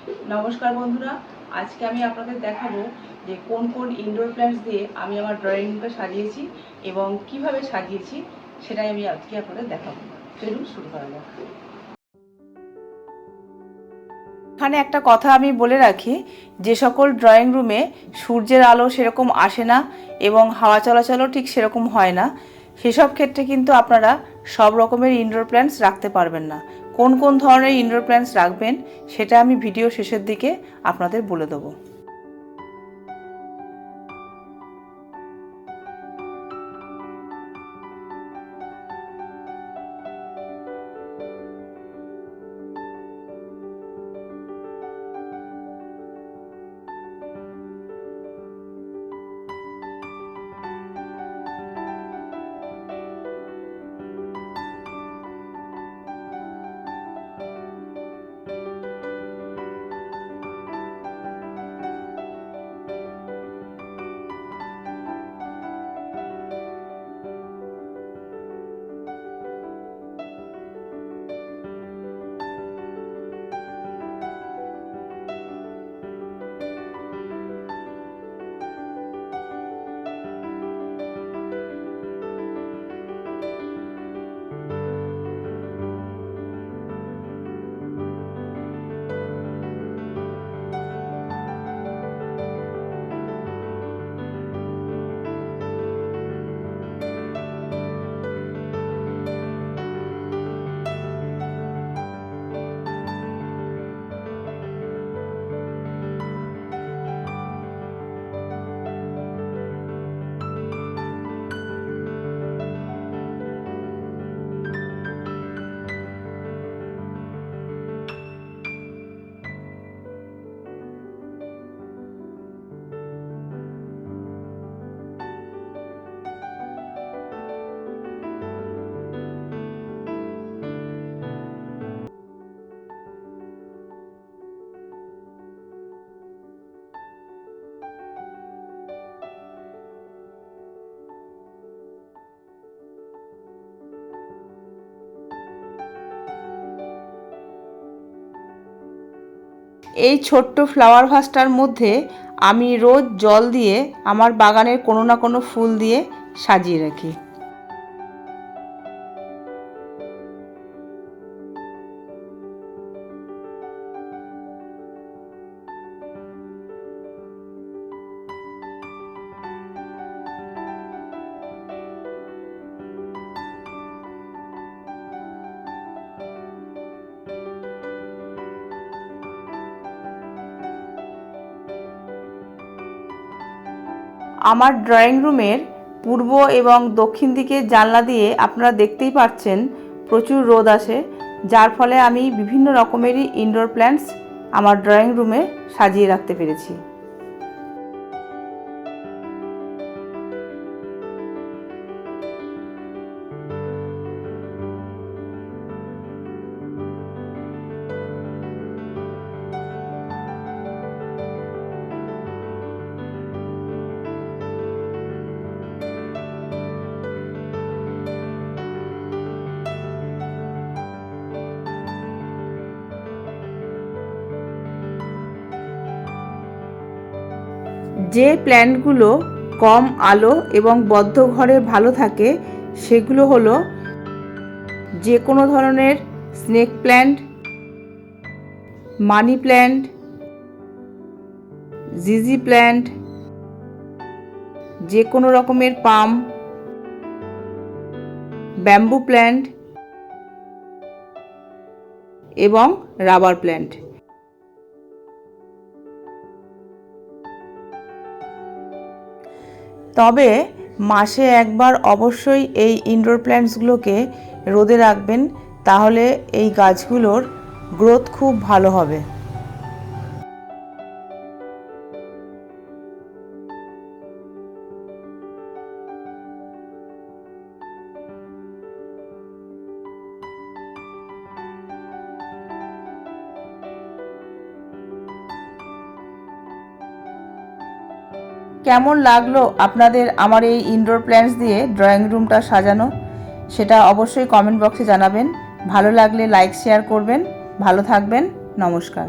নমস্কার বন্ধুরা, আজকে আমি আপনাদের দেখাবো যে কোন কোন ইনডোর প্ল্যান্টস দিয়ে আমি আমার ড্রয়িং রুমটা সাজিয়েছি এবং কিভাবে সাজিয়েছি সেটাই আমি আজকে আপনাদের দেখাবো। চলুন শুরু করা যাক। এখানে একটা কথা আমি বলে রাখি, যে সকল ড্রয়িং রুমে সূর্যের আলো সেরকম আসে না এবং হাওয়া চলাচলও ঠিক সেরকম হয় না, সেসব ক্ষেত্রে কিন্তু আপনারা সব রকমের ইনডোর প্ল্যান্টস রাখতে পারবেন না। কোন কোন ধরনের ইনডোর প্ল্যান্টস রাখবেন সেটা আমি ভিডিও শেষের দিকে আপনাদের বলে দেবো। এই ছোট্ট ফ্লাওয়ার ভাসটার মধ্যে আমি রোজ জল দিয়ে আমার বাগানের কোনো না কোনো ফুল দিয়ে সাজিয়ে রাখি। আমার ড্রয়িং রুমের পূর্ব এবং দক্ষিণ দিকের জানলা দিয়ে আপনারা দেখতেই পাচ্ছেন প্রচুর রোদ আসে, যার ফলে আমি বিভিন্ন রকমেরই ইনডোর প্ল্যান্টস আমার ড্রয়িং রুমে সাজিয়ে রাখতে পেরেছি। যে প্ল্যান্টগুলো কম আলো এবং বদ্ধ ঘরে ভালো থাকে সেগুলো হলো যে কোনো ধরনের স্নেক প্ল্যান্ট, মানি প্ল্যান্ট, জিজি প্ল্যান্ট, যে কোনো রকমের পাম, ব্যাম্বু প্ল্যান্ট এবং রাবার প্ল্যান্ট। তবে মাসে একবার অবশ্যই এই ইনডোর প্ল্যান্টসগুলোকে রোদে রাখবেন, তাহলে এই গাছগুলোর গ্রোথ খুব ভালো হবে। কেমন লাগলো আপনাদের আমার এই ইনডোর প্ল্যান্টস দিয়ে ড্রয়িং রুমটা সাজানো, সেটা অবশ্যই কমেন্ট বক্সে জানাবেন। ভালো লাগলে লাইক শেয়ার করবেন। ভালো থাকবেন। নমস্কার।